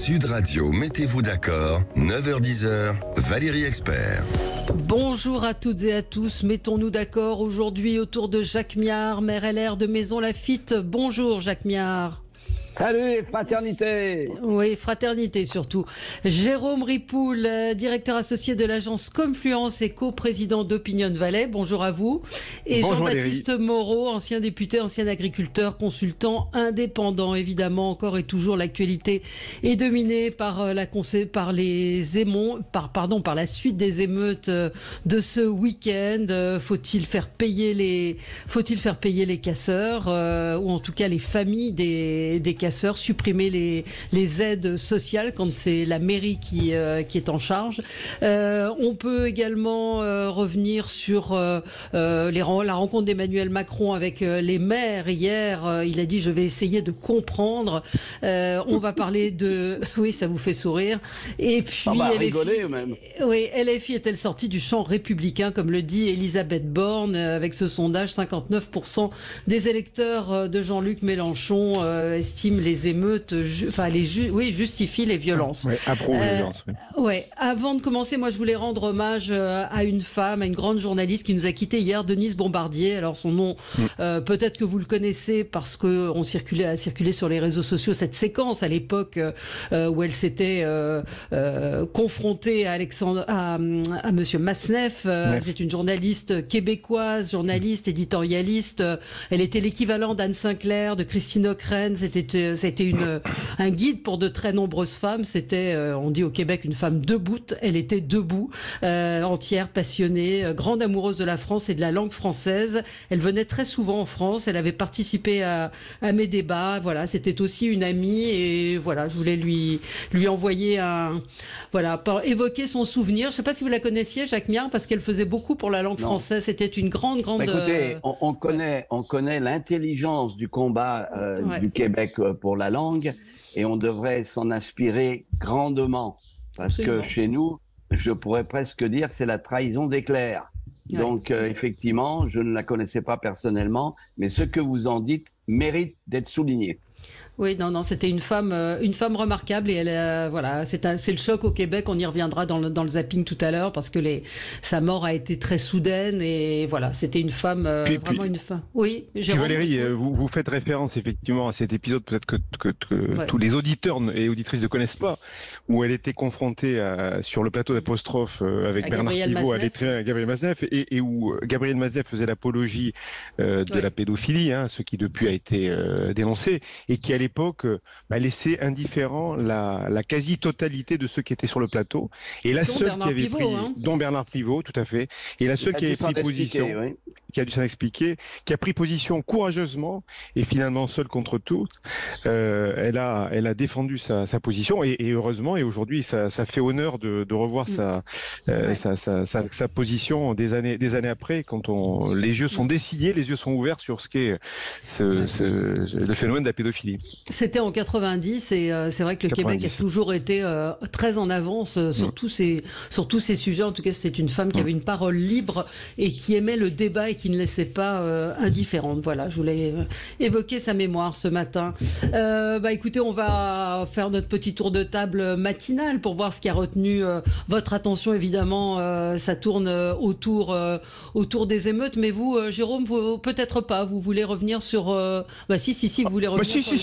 Sud Radio, mettez-vous d'accord, 9h-10h, Valérie Expert. Bonjour à toutes et à tous, mettons-nous d'accord aujourd'hui autour de Jacques Miard, maire LR de Maisons-Laffitte. Bonjour Jacques Miard. Salut, fraternité. Oui, fraternité surtout. Jérôme Ripoul, directeur associé de l'agence Confluence et co-président d'Opinion Valley. Bonjour à vous. Et Jean-Baptiste Moreau, ancien député, ancien agriculteur, consultant indépendant. Évidemment, encore et toujours, l'actualité est dominée par la suite des émeutes de ce week-end. Faut-il faire payer les casseurs, ou en tout cas les familles des casseurs, supprimer les aides sociales quand c'est la mairie qui est en charge. On peut également revenir sur la rencontre d'Emmanuel Macron avec les maires hier. Il a dit: je vais essayer de comprendre. On va parler de... Oui, ça vous fait sourire. Et puis rigoler même. Oui, LFI est-elle sortie du champ républicain, comme le dit Elisabeth Borne avec ce sondage? 59% des électeurs de Jean-Luc Mélenchon estiment les émeutes, justifient les violences. Oui, approuvent les violences. Oui. Ouais. Avant de commencer, moi je voulais rendre hommage à une femme, à une grande journaliste qui nous a quittés hier, Denise Bombardier. Alors son nom, peut-être que vous le connaissez parce que a circulé sur les réseaux sociaux cette séquence à l'époque où elle s'était confrontée à Monsieur Masneff. C'est une journaliste québécoise, journaliste, éditorialiste. Elle était l'équivalent d'Anne Sinclair, de Christine Ockrent. C'était un guide pour de très nombreuses femmes. C'était, on dit au Québec, une femme debout. Elle était debout, entière, passionnée, grande amoureuse de la France et de la langue française. Elle venait très souvent en France. Elle avait participé à mes débats. Voilà, c'était aussi une amie. Et voilà, je voulais lui envoyer évoquer son souvenir. Je ne sais pas si vous la connaissiez, Jacques Miard, parce qu'elle faisait beaucoup pour la langue française. C'était une grande... Écoutez, on connaît l'intelligence du combat du Québec pour la langue, et on devrait s'en inspirer grandement, parce que chez nous, je pourrais presque dire que c'est la trahison des clercs. Ouais. Donc effectivement, je ne la connaissais pas personnellement, mais ce que vous en dites mérite d'être souligné. Oui, non, c'était une femme remarquable, et elle, c'est le choc au Québec. On y reviendra dans le zapping tout à l'heure, parce que sa mort a été très soudaine, et voilà, c'était une femme, une femme. Oui, Jérôme. Valérie, vous faites référence effectivement à cet épisode, peut-être que tous les auditeurs et auditrices ne connaissent pas, où elle était confrontée sur le plateau d'Apostrophe avec Bernard Pivot, Gabriel Masneff, et où Gabriel Masneff faisait l'apologie de la pédophilie, ce qui depuis a été dénoncé, et qui à l'époque laissait indifférent la quasi-totalité de ceux qui étaient sur le plateau, et la seule qui avait pris, dont Bernard Pivot, tout à fait, et la seule qui avait pris position, qui a dû s'en expliquer, qui a pris position courageusement et finalement seule contre tous, elle a défendu sa position, et heureusement, et aujourd'hui ça fait honneur de revoir sa position des années après, quand les yeux sont dessillés, les yeux sont ouverts sur ce qu'est le phénomène de la pédophilie. C'était en 90, et c'est vrai que le Québec a toujours été très en avance sur tous ces sujets. En tout cas, c'était une femme qui avait une parole libre et qui aimait le débat et qui ne laissait pas indifférente. Voilà, je voulais évoquer sa mémoire ce matin. Écoutez, on va faire notre petit tour de table matinal pour voir ce qui a retenu votre attention. Évidemment, ça tourne autour des émeutes, mais vous, Jérôme, vous, peut-être pas. Vous voulez revenir sur... Si, vous voulez revenir sur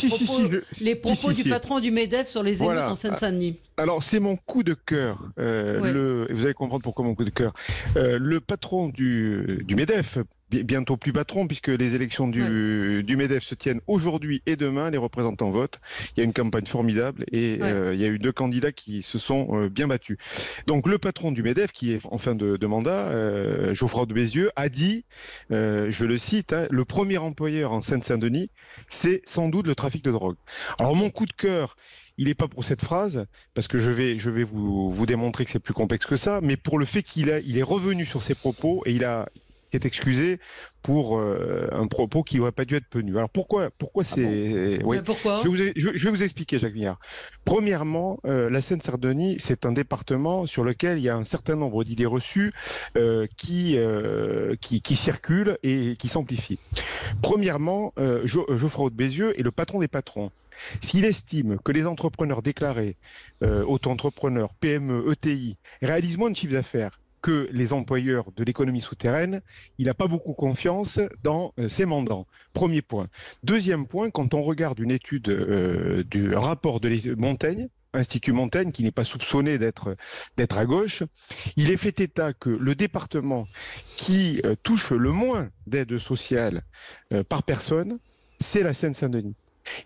les propos du patron du MEDEF sur les émeutes en Seine-Saint-Denis. Alors, c'est mon coup de cœur. Vous allez comprendre pourquoi mon coup de cœur. Le patron du MEDEF, bientôt plus patron, puisque les élections du MEDEF se tiennent aujourd'hui et demain, les représentants votent. Il y a une campagne formidable, et il y a eu 2 candidats qui se sont bien battus. Donc, le patron du MEDEF, qui est en fin de mandat, Geoffroy de Bézieux, a dit, je le cite, le premier employeur en Seine-Saint-Denis, c'est sans doute le trafic de drogue. Alors, mon coup de cœur, il n'est pas pour cette phrase, parce que je vais vous démontrer que c'est plus complexe que ça, mais pour le fait qu'il est revenu sur ses propos, et il s'est excusé pour un propos qui n'aurait pas dû être tenu. Alors pourquoi c'est... Oui. Pourquoi je vais vous expliquer, Jacques Miard. Premièrement, la Seine-Saint-Denis, c'est un département sur lequel il y a un certain nombre d'idées reçues qui circulent et qui s'amplifient. Premièrement, Geoffroy de Bézieux est le patron des patrons. S'il estime que les entrepreneurs déclarés, auto-entrepreneurs, PME, ETI, réalisent moins de chiffre d'affaires que les employeurs de l'économie souterraine, il n'a pas beaucoup confiance dans ses mandants. Premier point. Deuxième point, quand on regarde une étude du rapport de Montaigne, Institut Montaigne, qui n'est pas soupçonné d'être à gauche, il est fait état que le département qui touche le moins d'aide sociale par personne, c'est la Seine-Saint-Denis.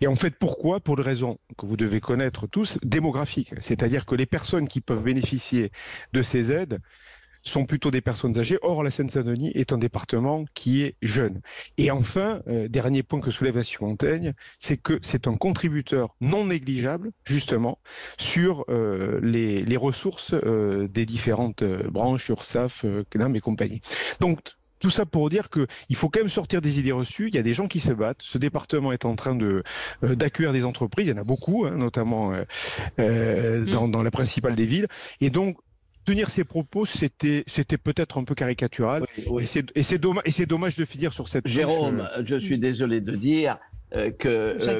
Et en fait, pourquoi? Pour une raison que vous devez connaître tous, démographique. C'est-à-dire que les personnes qui peuvent bénéficier de ces aides sont plutôt des personnes âgées. Or, la Seine-Saint-Denis est un département qui est jeune. Et enfin, dernier point que soulève l'Institut Montaigne, c'est que c'est un contributeur non négligeable, justement, sur les ressources des différentes branches, URSSAF, CNAM et compagnie. Donc, tout ça pour dire qu'il faut quand même sortir des idées reçues. Il y a des gens qui se battent. Ce département est en train d'accueillir des entreprises. Il y en a beaucoup, hein, notamment dans la principale des villes. Et donc, tenir ces propos, c'était peut-être un peu caricatural. Oui. Et c'est dommage de finir sur cette... Jérôme, je suis désolé de dire que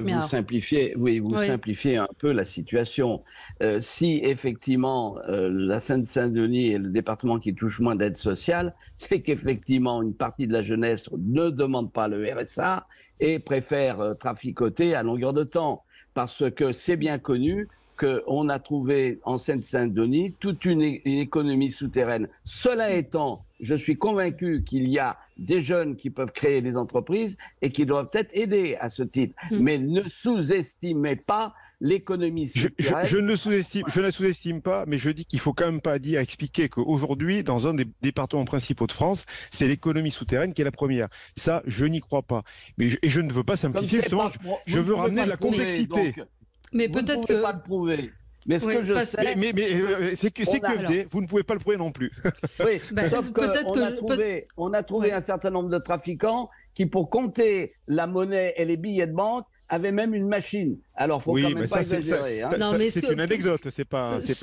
vous simplifiez un peu la situation. Si effectivement la Seine-Saint-Denis est le département qui touche moins d'aide sociale, c'est qu'effectivement une partie de la jeunesse ne demande pas le RSA et préfère traficoter à longueur de temps. Parce que c'est bien connu qu'on a trouvé en Seine-Saint-Denis toute une économie souterraine. Cela étant, je suis convaincu qu'il y a des jeunes qui peuvent créer des entreprises et qui doivent être aidés à ce titre. Mais ne sous-estimez pas l'économie souterraine. Je ne la sous-estime pas, mais je dis qu'il ne faut quand même pas expliquer qu'aujourd'hui, dans un des départements principaux de France, c'est l'économie souterraine qui est la première. Ça, je n'y crois pas. Et je ne veux pas simplifier, justement, je veux ramener de la complexité. Mais peut-être que... Vous ne pouvez pas le prouver. Mais ce que je sais... Mais c'est QFD, vous ne pouvez pas le prouver non plus. Oui, sauf qu'on a trouvé un certain nombre de trafiquants qui, pour compter la monnaie et les billets de banque, avaient même une machine. Alors, il ne faut quand même pas exagérer. C'est une anecdote, c'est pas un fait.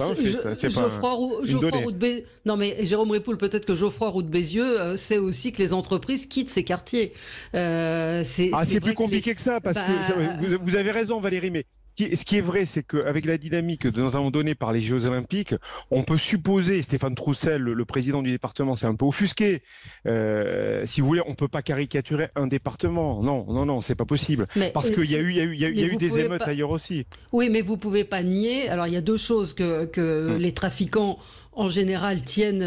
Non, mais Jérôme Ripoul, peut-être que Geoffroy Roux de Bézieux sait aussi que les entreprises quittent ces quartiers. C'est plus compliqué que ça, parce que vous avez raison, Valérie, mais ce qui est vrai, c'est qu'avec la dynamique que nous avons donnée par les Jeux Olympiques, on peut supposer, Stéphane Troussel, le président du département, s'est un peu offusqué. Si vous voulez, on ne peut pas caricaturer un département. Non, c'est pas possible. Parce qu'il y a eu des émeutes ailleurs aussi. Oui, mais vous ne pouvez pas nier. Alors, il y a deux choses que les trafiquants en général tiennent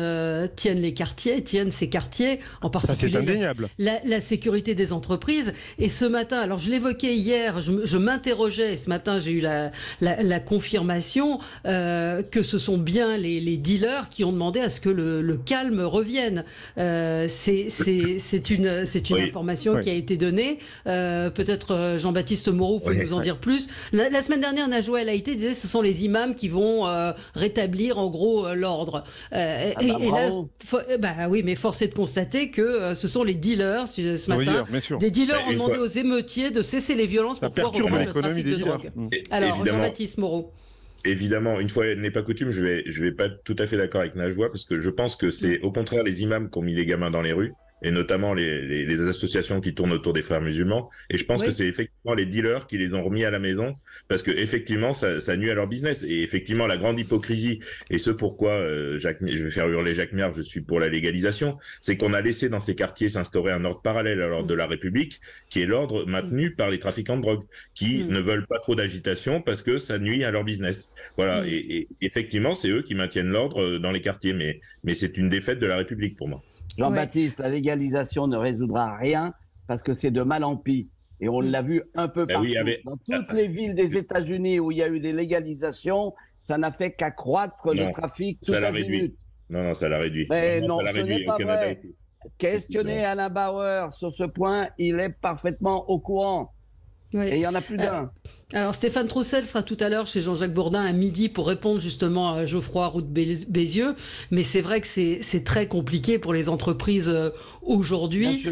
ces quartiers, en particulier ça, c'est indéniable. La sécurité des entreprises. Et ce matin, alors je l'évoquais hier, je m'interrogeais, ce matin j'ai eu la confirmation que ce sont bien les dealers qui ont demandé à ce que le calme revienne. C'est une information qui a été donnée. Peut-être Jean-Baptiste Moreau peut nous en dire plus. La semaine dernière, Najwa El Haïty disait que ce sont les imams qui vont rétablir en gros l'ordre. Oui, mais force est de constater que ce sont les dealers ce matin. Des dealers ont demandé aux émeutiers de cesser les violences pour pouvoir reprendre le trafic de drogue. Alors, Jean-Baptiste Moreau. Évidemment, une fois n'est pas coutume, je vais pas être tout à fait d'accord avec Najwa, parce que je pense que c'est au contraire les imams qui ont mis les gamins dans les rues, et notamment les associations qui tournent autour des frères musulmans. Et je pense que c'est effectivement les dealers qui les ont remis à la maison, parce que effectivement ça nuit à leur business. Et effectivement, la grande hypocrisie, et ce pourquoi je vais faire hurler Jacques Miard, je suis pour la légalisation, c'est qu'on a laissé dans ces quartiers s'instaurer un ordre parallèle à l'ordre de la République, qui est l'ordre maintenu par les trafiquants de drogue, qui ne veulent pas trop d'agitation parce que ça nuit à leur business. Voilà. Et effectivement, c'est eux qui maintiennent l'ordre dans les quartiers, mais c'est une défaite de la République pour moi. Jean-Baptiste, la légalisation ne résoudra rien parce que c'est de mal en pis. Et on l'a vu un peu partout. Dans toutes les villes des États-Unis où il y a eu des légalisations, ça n'a fait qu'accroître le trafic tout à minute. Non, ça l'a réduit. Mais non, ça l'a réduit au Canada. Questionnez Alain Bauer sur ce point, il est parfaitement au courant. Et il y en a plus d'un. Alors Stéphane Troussel sera tout à l'heure chez Jean-Jacques Bourdin à midi pour répondre justement à Geoffroy Roux de Bézieux, mais c'est vrai que c'est très compliqué pour les entreprises aujourd'hui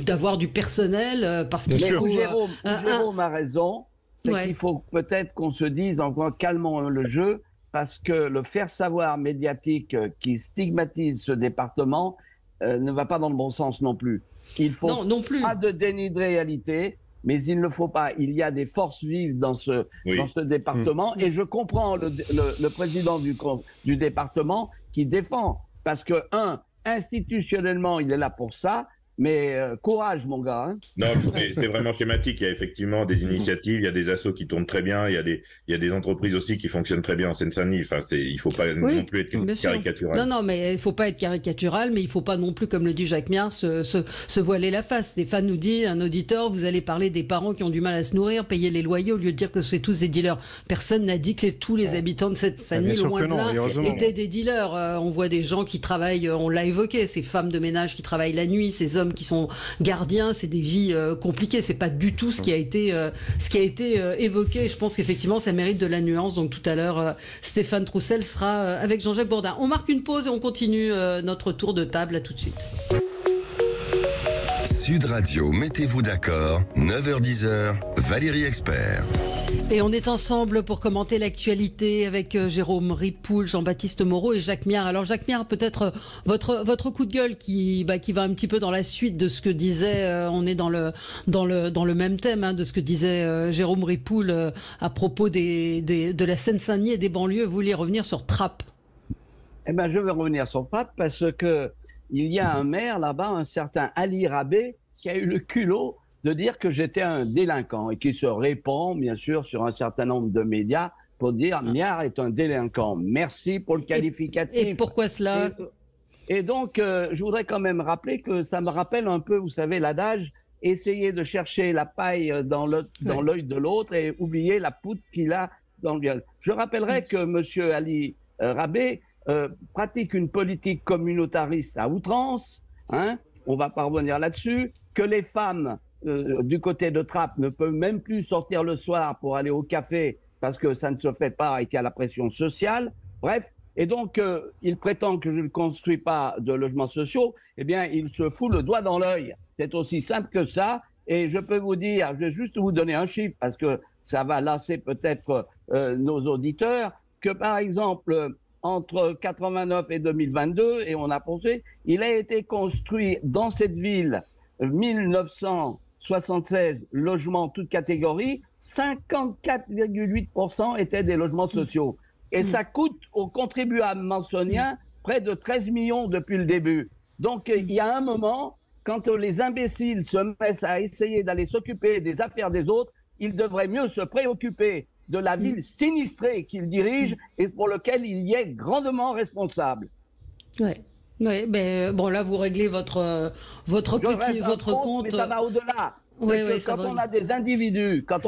d'avoir du personnel parce qu'il faut... Jérôme a raison, c'est qu'il faut peut-être qu'on se dise encore calmons le jeu, parce que le faire savoir médiatique qui stigmatise ce département ne va pas dans le bon sens non plus. Il faut pas de déni de réalité. mais il ne faut pas. Il y a des forces vives dans ce département, et je comprends le président du département qui défend, parce que, institutionnellement, il est là pour ça. Mais courage, mon gars. Hein. Non, c'est vraiment schématique. Il y a effectivement des initiatives, il y a des assos qui tournent très bien, il y a des entreprises aussi qui fonctionnent très bien en Seine-Saint-Denis. Enfin, il ne faut pas non plus être caricatural. Non, mais il ne faut pas être caricatural, mais il ne faut pas non plus, comme le dit Jacques Miard, se voiler la face. Stéphane nous dit, un auditeur, vous allez parler des parents qui ont du mal à se nourrir, payer les loyers, au lieu de dire que c'est tous des dealers. Personne n'a dit que tous les habitants de Seine-Saint-Denis, loin de là, étaient des dealers. On voit des gens qui travaillent, on l'a évoqué, ces femmes de ménage qui travaillent la nuit, ces hommes qui sont gardiens, c'est des vies compliquées. C'est pas du tout ce qui a été évoqué. Je pense qu'effectivement, ça mérite de la nuance. Donc tout à l'heure, Stéphane Troussel sera avec Jean-Jacques Bourdin. On marque une pause et on continue notre tour de table. À tout de suite. Sud Radio, mettez-vous d'accord, 9h-10h, Valérie Expert. Et on est ensemble pour commenter l'actualité avec Jérôme Ripoul, Jean-Baptiste Moreau et Jacques Miard. Alors Jacques Miard, peut-être votre coup de gueule qui va un petit peu dans la suite de ce que disait, on est dans le même thème, hein, de ce que disait Jérôme Ripoul à propos de la Seine-Saint-Denis et des banlieues. Vous vouliez revenir sur Trappes? Eh ben, je vais revenir sur Trappes parce que il y a un maire là-bas, un certain Ali Rabé, qui a eu le culot de dire que j'étais un délinquant et qui se répand, bien sûr, sur un certain nombre de médias pour dire Miard est un délinquant. Merci pour le qualificatif. Et pourquoi cela? Et donc, je voudrais quand même rappeler que ça me rappelle un peu, vous savez, l'adage essayer de chercher la paille dans l'œil de l'autre et oublier la poutre qu'il a dans le gueule. Je rappellerai que M. Ali Rabé pratique une politique communautariste à outrance, hein, on va pas revenir là-dessus, que les femmes du côté de Trappes ne peuvent même plus sortir le soir pour aller au café parce que ça ne se fait pas et qu'il y a la pression sociale. Bref, et donc il prétend que je ne construis pas de logements sociaux. Eh bien, il se fout le doigt dans l'œil. C'est aussi simple que ça. Et je peux vous dire, je vais juste vous donner un chiffre parce que ça va lasser peut-être nos auditeurs, que par exemple, entre 89 et 2022, et on a pensé, il a été construit dans cette ville 1976 logements toutes catégories, 54,8% étaient des logements sociaux. Et ça coûte aux contribuables mancuniens près de 13 millions depuis le début. Donc il y a un moment, quand les imbéciles se mettent à essayer d'aller s'occuper des affaires des autres, ils devraient mieux se préoccuper de la ville sinistrée qu'il dirige et pour lequel il y est grandement responsable. Oui, mais bon, là, vous réglez votre compte. Mais ça va au-delà. Quand on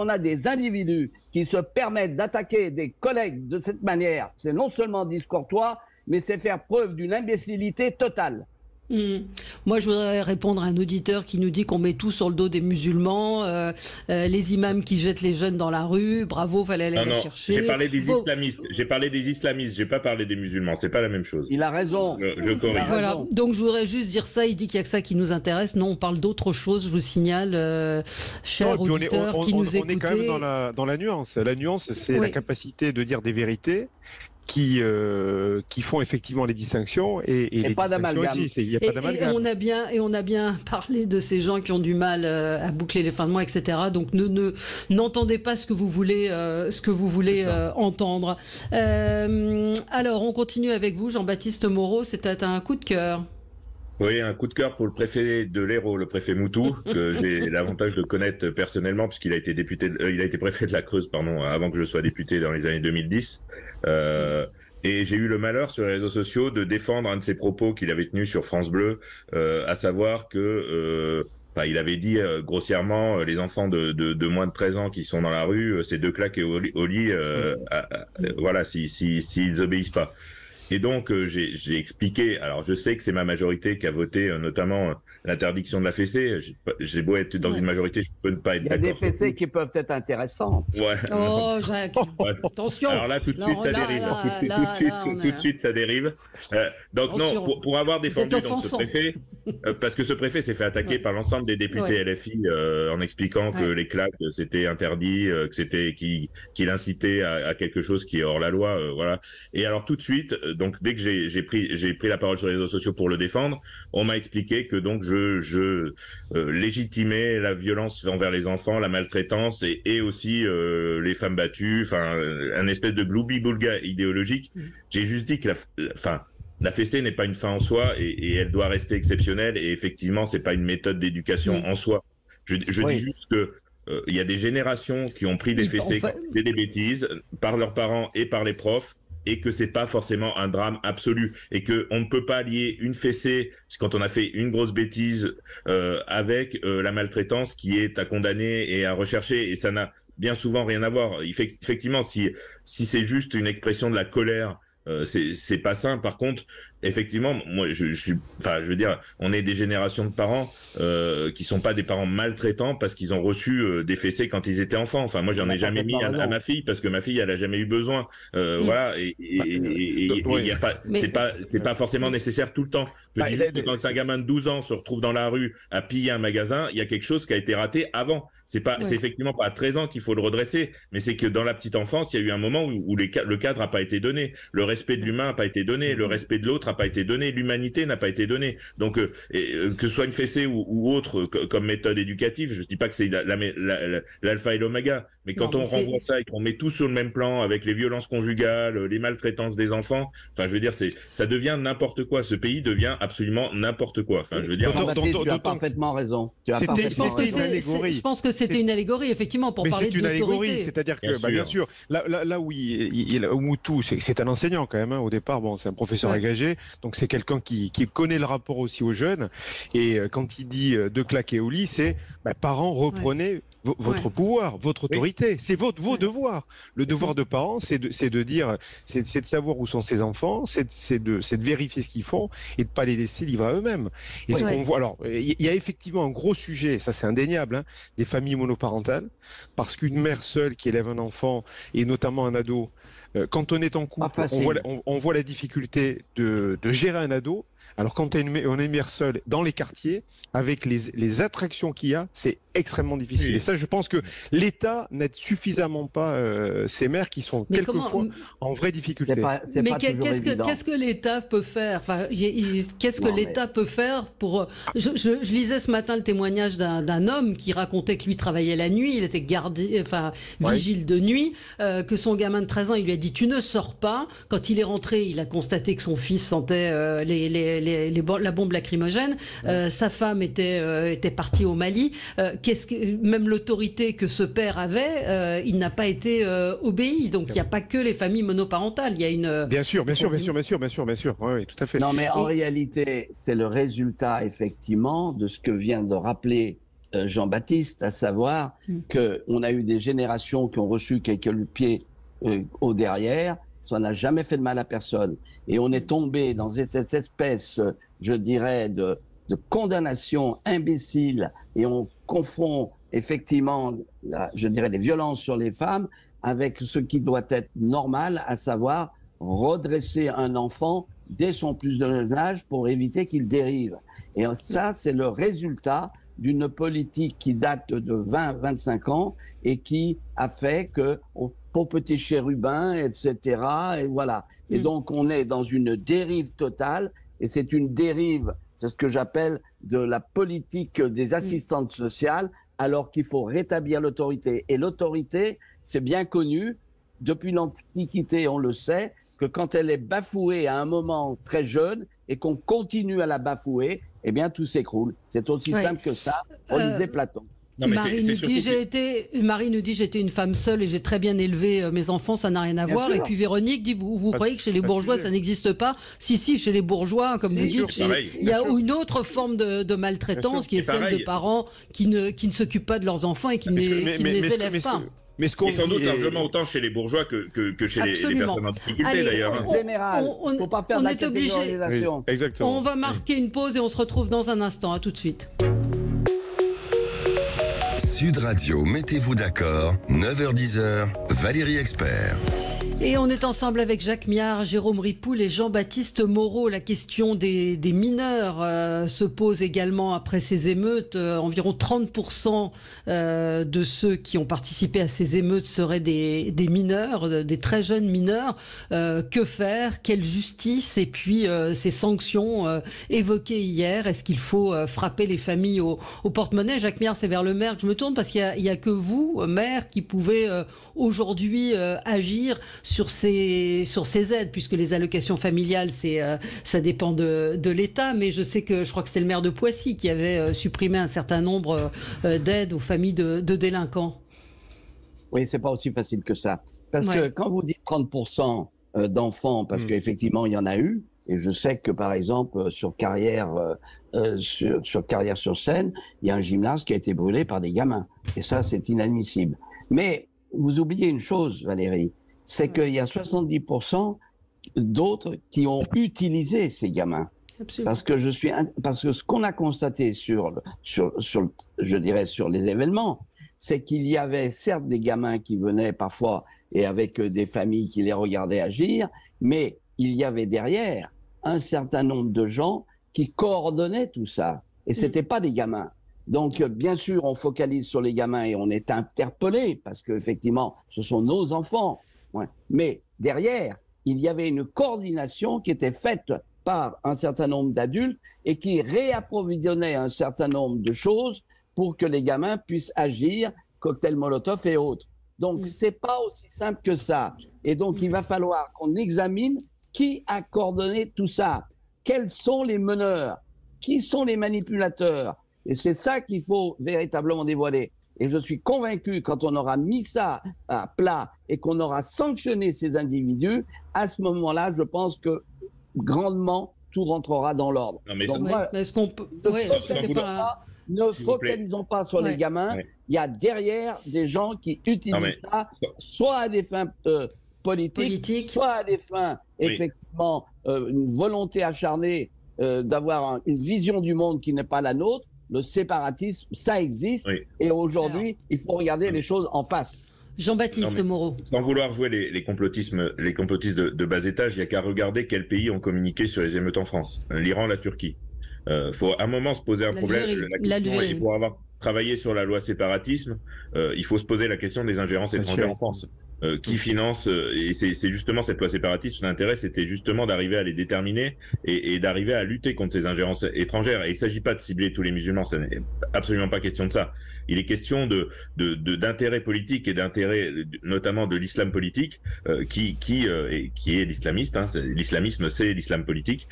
a des individus qui se permettent d'attaquer des collègues de cette manière, c'est non seulement discourtois, mais c'est faire preuve d'une imbécilité totale. Moi, je voudrais répondre à un auditeur qui nous dit qu'on met tout sur le dos des musulmans, les imams qui jettent les jeunes dans la rue. Bravo, fallait aller les chercher. J'ai parlé des islamistes. J'ai parlé des islamistes. J'ai pas parlé des musulmans. C'est pas la même chose. Il a raison. Je corrige. Voilà. Donc, je voudrais juste dire ça. Il dit qu'il y a que ça qui nous intéresse. Non, on parle d'autre chose. Je vous signale, chers auditeurs qui nous écoutez. On est quand même dans la nuance. La nuance, c'est la capacité de dire des vérités qui font effectivement les distinctions et les distinctions existent. Il n'y a pas d'amalgame. Et on a bien parlé de ces gens qui ont du mal à boucler les fins de mois, etc. Donc n'entendez pas ce que vous voulez entendre. Alors on continue avec vous, Jean-Baptiste Moreau. C'était un coup de cœur. Oui, un coup de cœur pour le préfet de l'Hérault, le préfet Moutou, que j'ai l'avantage de connaître personnellement, puisqu'il a été il a été préfet de la Creuse, avant que je sois député dans les années 2010. Et j'ai eu le malheur sur les réseaux sociaux de défendre un de ses propos qu'il avait tenu sur France Bleu, à savoir que il avait dit grossièrement les enfants de moins de 13 ans qui sont dans la rue, c'est 2 claques et au lit, voilà, s'ils obéissent pas. Et donc j'ai expliqué. Alors je sais que c'est ma majorité qui a voté notamment l'interdiction de la fessée. J'ai beau être dans une majorité, je peux ne pas être d'accord. Il y a des fessées qui peuvent être intéressantes. Ouais. Oh Jacques, attention. Alors là tout de suite ça dérive. Tout de suite ça dérive. Donc non, pour avoir défendu donc ce préfet. Parce que ce préfet s'est fait attaquer par l'ensemble des députés LFI en expliquant que les claques c'était interdit, que c'était qu'il incitait à quelque chose qui est hors la loi, voilà. Et alors tout de suite, donc dès que j'ai pris la parole sur les réseaux sociaux pour le défendre, on m'a expliqué que donc je légitimais la violence envers les enfants, la maltraitance et aussi les femmes battues, enfin un espèce de gloubi-boulga idéologique. J'ai juste dit que la fessée n'est pas une fin en soi et elle doit rester exceptionnelle, et effectivement c'est pas une méthode d'éducation en soi. Je dis juste que il y a des générations qui ont pris des fessées quand c'était des bêtises par leurs parents et par les profs, et que c'est pas forcément un drame absolu, et que on ne peut pas lier une fessée quand on a fait une grosse bêtise avec la maltraitance qui est à condamner et à rechercher, et ça n'a bien souvent rien à voir. Effectivement, si c'est juste une expression de la colère, c'est pas sain. Par contre, effectivement, moi, je veux dire, on est des générations de parents qui sont pas des parents maltraitants parce qu'ils ont reçu des fessées quand ils étaient enfants. Enfin, moi, j'en ai jamais mis à ma fille parce que ma fille, elle a jamais eu besoin. Voilà, et y a pas, c'est pas forcément nécessaire tout le temps. Je dis juste que quand un gamin de 12 ans se retrouve dans la rue à piller un magasin, il y a quelque chose qui a été raté avant. C'est effectivement pas à 13 ans qu'il faut le redresser, mais c'est que dans la petite enfance, il y a eu un moment où le cadre a pas été donné, le respect de l'humain a pas été donné, le respect de l'autre a pas été donné, l'humanité n'a pas été donnée. Donc que ce soit une fessée ou autre comme méthode éducative, je dis pas que c'est l'alpha et l'oméga, mais quand on renvoie ça et qu'on met tout sur le même plan avec les violences conjugales, les maltraitances des enfants, enfin je veux dire ça devient n'importe quoi. Ce pays devient absolument n'importe quoi. Enfin je veux dire. Tu as parfaitement raison. Je pense que c'était une allégorie, effectivement, pour parler d'autorité. Mais c'est une allégorie, c'est-à-dire que, bien sûr, là où Moutou, c'est un enseignant quand même, hein, au départ, bon, c'est un professeur engagé, donc c'est quelqu'un qui connaît le rapport aussi aux jeunes, et quand il dit de claquer au lit, c'est parents, reprenez votre pouvoir, votre autorité, c'est vos devoirs. Le devoir de parents, c'est de dire, c'est de savoir où sont ses enfants, c'est de vérifier ce qu'ils font et de pas les laisser livrer à eux-mêmes. Et ce qu'on voit, alors, il y a effectivement un gros sujet, ça c'est indéniable, hein, des familles monoparentales, parce qu'une mère seule qui élève un enfant, et notamment un ado, quand on est en couple, on voit la difficulté de gérer un ado. Alors quand on est une mère seule dans les quartiers, avec les attractions qu'il y a, c'est extrêmement difficile. Oui. Et ça, je pense que l'État n'aide suffisamment pas ces mères qui sont quelquefois en vraie difficulté. Mais qu'est-ce que l'État peut faire, enfin, qu'est-ce que l'État peut faire pour... Je lisais ce matin le témoignage d'un homme qui racontait que lui travaillait la nuit, il était vigile de nuit, que son gamin de 13 ans, il lui a dit « tu ne sors pas ». Quand il est rentré, il a constaté que son fils sentait la bombe lacrymogène. Sa femme était partie au Mali. Même l'autorité que ce père avait, il n'a pas été obéi. Donc il n'y a pas que les familles monoparentales. Il y a une. Bien sûr. Oui, tout à fait. Non, mais en réalité, c'est le résultat effectivement de ce que vient de rappeler Jean-Baptiste, à savoir qu'on a eu des générations qui ont reçu quelques pieds au derrière. Ça n'a jamais fait de mal à personne. Et on est tombé dans cette espèce, je dirais, de condamnation imbécile, et on confond effectivement, je dirais, les violences sur les femmes avec ce qui doit être normal, à savoir redresser un enfant dès son plus jeune âge pour éviter qu'il dérive. Et ça, c'est le résultat d'une politique qui date de 20-25 ans et qui a fait que... pour petit chérubin, etc. Et voilà. Et donc, on est dans une dérive totale, et c'est une dérive, c'est ce que j'appelle de la politique des assistantes sociales, alors qu'il faut rétablir l'autorité. Et l'autorité, c'est bien connu, depuis l'Antiquité, on le sait, que quand elle est bafouée à un moment très jeune, et qu'on continue à la bafouer, eh bien, tout s'écroule. C'est aussi simple que ça. Relisez Platon. Non, mais Marie nous dit j'étais une femme seule et j'ai très bien élevé mes enfants, ça n'a rien à voir. Et puis Véronique dit vous croyez que chez les bourgeois ça n'existe pas? Si, chez les bourgeois, comme vous dites, il y a une autre forme de maltraitance qui est celle de parents qui ne s'occupent pas de leurs enfants et qui ne les élèvent pas. Mais sans doute largement autant chez les bourgeois que chez les personnes en difficulté. Allez, d'ailleurs. En général, il ne faut pas faire de la catégorisation. On va marquer une pause et on se retrouve dans un instant. À tout de suite. Sud Radio, mettez-vous d'accord, 9h-10h, Valérie Expert. Et on est ensemble avec Jacques Miard, Jérôme Ripoul et Jean-Baptiste Moreau. La question des mineurs se pose également après ces émeutes. Environ 30% de ceux qui ont participé à ces émeutes seraient des mineurs, des très jeunes mineurs. Que faire? Quelle justice? Et puis ces sanctions évoquées hier, est-ce qu'il faut frapper les familles au porte-monnaie? Jacques Miard, c'est vers le maire que je me tourne parce qu'il n'y a que vous, maire, qui pouvez aujourd'hui agir sur ces aides, puisque les allocations familiales, ça dépend de l'État. Mais je crois que c'est le maire de Poissy qui avait supprimé un certain nombre d'aides aux familles de délinquants. Oui, c'est pas aussi facile que ça. Parce que quand vous dites 30% d'enfants, parce qu'effectivement, il y en a eu, et je sais que, par exemple, sur Carrière-sur-Seine, il y a un gymnase qui a été brûlé par des gamins. Et ça, c'est inadmissible. Mais vous oubliez une chose, Valérie, c'est qu'il y a 70% d'autres qui ont utilisé ces gamins. Absolument. Parce que ce qu'on a constaté sur les événements, c'est qu'il y avait certes des gamins qui venaient parfois et avec des familles qui les regardaient agir, mais il y avait derrière un certain nombre de gens qui coordonnaient tout ça. Et c'était pas des gamins. Donc, bien sûr, on focalise sur les gamins et on est interpellé parce qu'effectivement, ce sont nos enfants. Ouais. Mais derrière, il y avait une coordination qui était faite par un certain nombre d'adultes et qui réapprovisionnait un certain nombre de choses pour que les gamins puissent agir, cocktail Molotov et autres. Donc, c'est pas aussi simple que ça. Et donc, il va falloir qu'on examine qui a coordonné tout ça. Quels sont les meneurs? Qui sont les manipulateurs? Et c'est ça qu'il faut véritablement dévoiler. Et je suis convaincu, quand on aura mis ça à plat et qu'on aura sanctionné ces individus, à ce moment-là, je pense que grandement, tout rentrera dans l'ordre. Est-ce qu'on peut... Ne focalisons pas sur les gamins. Il y a derrière des gens qui utilisent ça, soit à des fins politiques, soit à des fins, effectivement, une volonté acharnée d'avoir une vision du monde qui n'est pas la nôtre. Le séparatisme, ça existe. Et aujourd'hui, il faut regarder les choses en face. Jean-Baptiste Moreau. Sans vouloir jouer les complotistes de bas étage, il n'y a qu'à regarder quels pays ont communiqué sur les émeutes en France. L'Iran, la Turquie. Faut à un moment se poser un problème. Et pour avoir travaillé sur la loi séparatisme, il faut se poser la question des ingérences étrangères en France. Qui finance, et c'est justement cette loi séparatiste, son intérêt c'était justement d'arriver à les déterminer et d'arriver à lutter contre ces ingérences étrangères. Et il ne s'agit pas de cibler tous les musulmans, ça n'est absolument pas question de ça. Il est question d'intérêt politique et d'intérêt notamment de l'islam politique qui est l'islamiste. L'islamisme, c'est l'islam politique,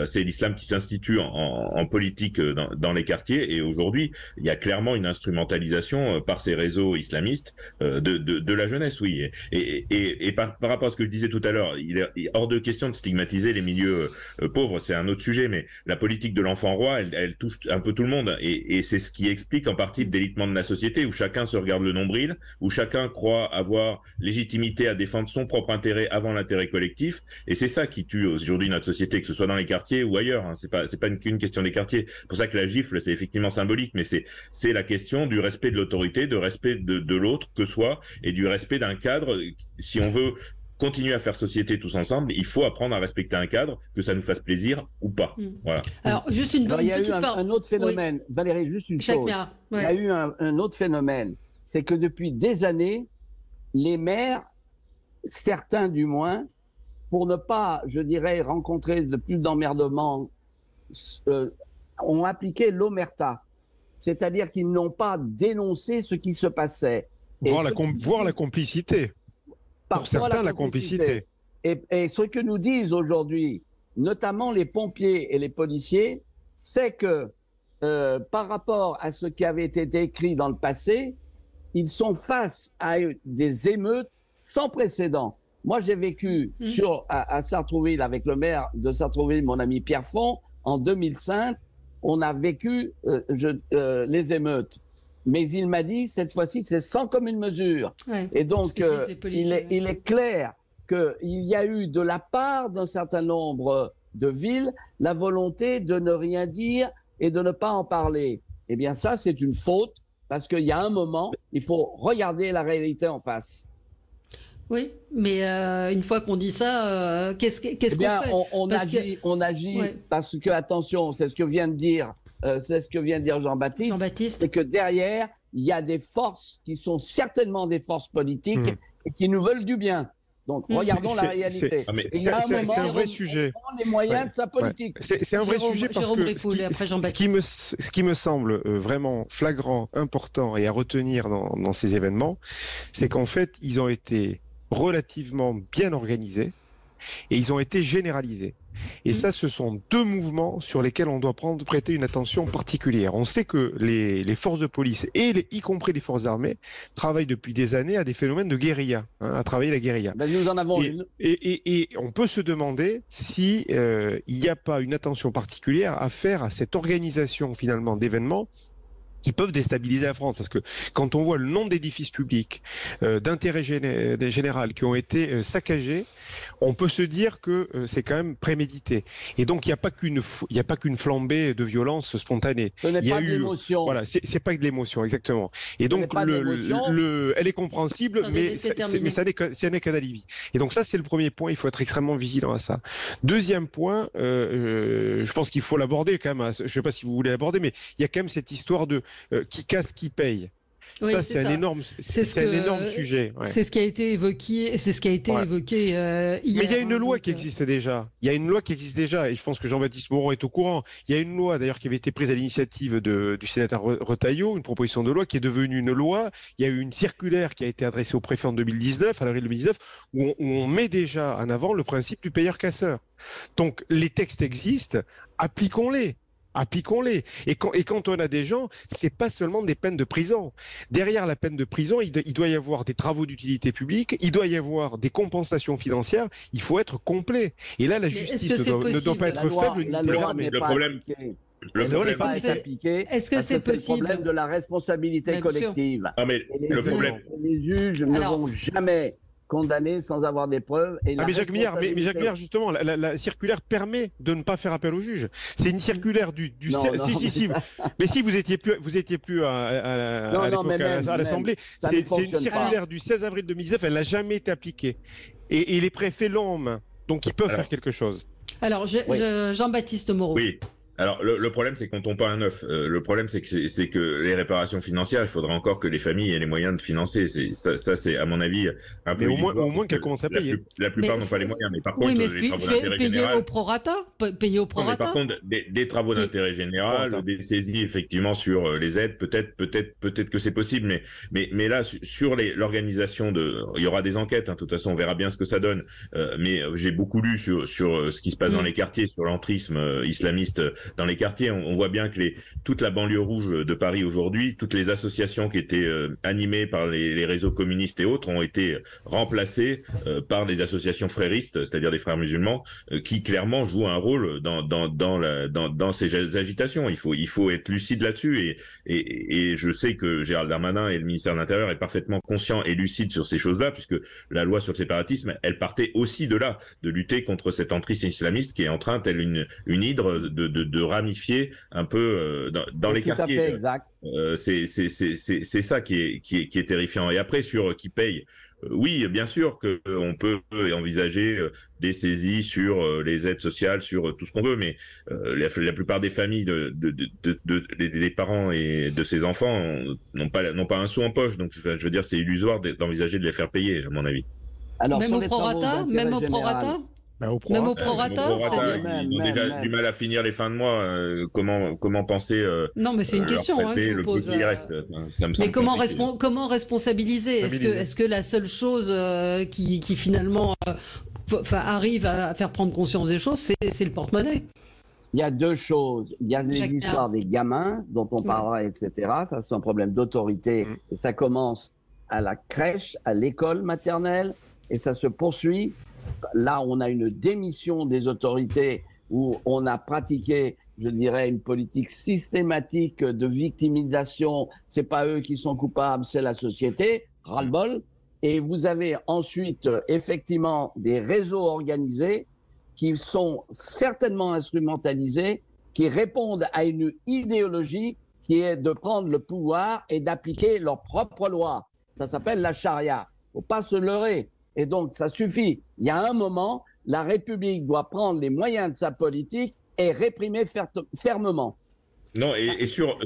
c'est l'islam qui s'institue en politique dans les quartiers. Et aujourd'hui, il y a clairement une instrumentalisation par ces réseaux islamistes de la jeunesse, oui. Et par rapport à ce que je disais tout à l'heure, il est hors de question de stigmatiser les milieux pauvres, c'est un autre sujet, mais la politique de l'enfant roi, elle touche un peu tout le monde, et c'est ce qui explique en partie le délitement de la société, où chacun se regarde le nombril, où chacun croit avoir légitimité à défendre son propre intérêt avant l'intérêt collectif, et c'est ça qui tue aujourd'hui notre société, que ce soit dans les quartiers ou ailleurs, c'est pas qu'une question des quartiers. C'est pour ça que la gifle, c'est effectivement symbolique, mais c'est la question du respect de l'autorité, de respect de l'autre que soit, et du respect d'un cadre. Si on veut continuer à faire société tous ensemble, il faut apprendre à respecter un cadre, que ça nous fasse plaisir ou pas. Voilà. Alors, juste une il y a eu un autre phénomène. Oui. Valérie, juste une chose. Il y a eu un autre phénomène. C'est que depuis des années, les maires, certains du moins, pour ne pas, je dirais, rencontrer de plus d'emmerdements, ont appliqué l'omerta. C'est-à-dire qu'ils n'ont pas dénoncé ce qui se passait. Voir la complicité. Pour certains, la complicité. Et ce que nous disent aujourd'hui, notamment les pompiers et les policiers, c'est que par rapport à ce qui avait été décrit dans le passé, ils sont face à des émeutes sans précédent. Moi, j'ai vécu à Sartrouville avec le maire de Sartrouville, mon ami Pierre Font, en 2005. On a vécu les émeutes. Mais il m'a dit, cette fois-ci, c'est sans commune mesure. Ouais, et donc, il est clair qu'il y a eu de la part d'un certain nombre de villes la volonté de ne rien dire et de ne pas en parler. Eh bien, ça, c'est une faute, parce qu'il y a un moment, il faut regarder la réalité en face. Oui, mais une fois qu'on dit ça, qu'est-ce qu'on fait? On agit parce que, attention, c'est ce que vient de dire, Jean-Baptiste, c'est que derrière, il y a des forces qui sont certainement des forces politiques et qui nous veulent du bien. Donc, regardons la réalité. C'est un vrai sujet. On prend les moyens de sa politique. C'est un vrai sujet parce que ce qui me semble vraiment flagrant, important et à retenir dans ces événements, c'est qu'en fait, ils ont été relativement bien organisés et ils ont été généralisés. Et ça, ce sont deux mouvements sur lesquels on doit prêter une attention particulière. On sait que les forces de police, y compris les forces armées, travaillent depuis des années à des phénomènes de guérilla, à travailler la guérilla. Nous en avons une. Et on peut se demander si il n'y a pas une attention particulière à faire à cette organisation finalement d'événements qui peuvent déstabiliser la France. Parce que quand on voit le nombre d'édifices publics d'intérêt général qui ont été saccagés, on peut se dire que c'est quand même prémédité. Et donc, il n'y a pas qu'une flambée de violence spontanée. Ce n'est pas de l'émotion. Voilà, c'est pas de l'émotion, exactement. Et donc, elle est compréhensible, mais ça n'est qu'un alibi. Et donc, ça, c'est le premier point. Il faut être extrêmement vigilant à ça. Deuxième point, je pense qu'il faut l'aborder quand même. Je ne sais pas si vous voulez l'aborder, mais il y a quand même cette histoire de qui casse, qui paye. Oui, ça, c'est un énorme sujet. Ouais. C'est ce qui a été évoqué, hier. Mais il y a une loi qui existe déjà. Et je pense que Jean-Baptiste Moreau est au courant. Il y a une loi, d'ailleurs, qui avait été prise à l'initiative du sénateur Retailleau, une proposition de loi qui est devenue une loi. Il y a eu une circulaire qui a été adressée au préfet en 2019, à l'avril 2019, où on met déjà en avant le principe du payeur-casseur. Donc, les textes existent, appliquons-les. Et quand on a des gens, c'est pas seulement des peines de prison. Derrière la peine de prison, il doit y avoir des travaux d'utilité publique, il doit y avoir des compensations financières. Il faut être complet. Et là, la justice ne doit pas être faible. Le problème est appliqué. Est-ce que c'est possible? C'est le problème de la responsabilité collective. Les juges ne vont jamais condamné sans avoir des preuves. Mais Jacques Millard, justement, la circulaire permet de ne pas faire appel au juge. C'est une circulaire mais si vous étiez plus à l'Assemblée, c'est une circulaire du 16 avril 2019, elle n'a jamais été appliquée. Et les préfets l'ont en main. Donc ils peuvent faire quelque chose. Alors, Jean-Baptiste Moreau. Oui. Alors, le problème, c'est qu'on tombe pas à un œuf. Le problème, c'est que les réparations financières, il faudra encore que les familles aient les moyens de financer. Ça, c'est, à mon avis, un peu... Mais au moins qu'elles commencent à payer. La plupart n'ont pas les moyens. Mais par contre, les travaux d'intérêt général... Payer au prorata. Non, mais par contre, des travaux d'intérêt général, des saisies, effectivement, sur les aides, peut-être que c'est possible. Mais là, sur l'organisation il y aura des enquêtes, de toute façon, on verra bien ce que ça donne. Mais j'ai beaucoup lu sur ce qui se passe dans les quartiers, sur l'entrisme islamiste dans les quartiers. On voit bien que toute la banlieue rouge de Paris aujourd'hui, toutes les associations qui étaient animées par les réseaux communistes et autres ont été remplacées par des associations fréristes, c'est-à-dire des frères musulmans, qui clairement jouent un rôle dans ces agitations. Il faut être lucide là-dessus et je sais que Gérald Darmanin et le ministère de l'Intérieur est parfaitement conscient et lucide sur ces choses-là, puisque la loi sur le séparatisme, elle partait aussi de là, de lutter contre cet entrisme islamiste qui est en train, telle une hydre, de ramifier un peu dans les quartiers. Tout à fait exact. C'est ça qui est terrifiant. Et après, sur qui paye, oui, bien sûr qu'on peut envisager des saisies sur les aides sociales, sur tout ce qu'on veut, mais la plupart des familles des parents et de ces enfants n'ont pas un sou en poche. Donc, je veux dire, c'est illusoire d'envisager de les faire payer, à mon avis. Alors, même au prorata, Même au prorata, ils ont déjà du mal à finir les fins de mois. Comment penser Non, mais c'est une question que je pose. Mais comment responsabiliser? Est-ce que la seule chose qui finalement arrive à faire prendre conscience des choses, c'est le porte-monnaie? Il y a deux choses. Il y a les histoires des gamins dont on parlera, etc. Ça, c'est un problème d'autorité. Et ça commence à la crèche, à l'école maternelle, et ça se poursuit. Là, on a une démission des autorités où on a pratiqué, je dirais, une politique systématique de victimisation. C'est pas eux qui sont coupables, c'est la société. Ras-le-bol. Et vous avez ensuite, effectivement, des réseaux organisés qui sont certainement instrumentalisés, qui répondent à une idéologie qui est de prendre le pouvoir et d'appliquer leur propre loi. Ça s'appelle la charia. Faut pas se leurrer. Et donc, ça suffit. Il y a un moment, la République doit prendre les moyens de sa politique et réprimer fermement. Non, et sur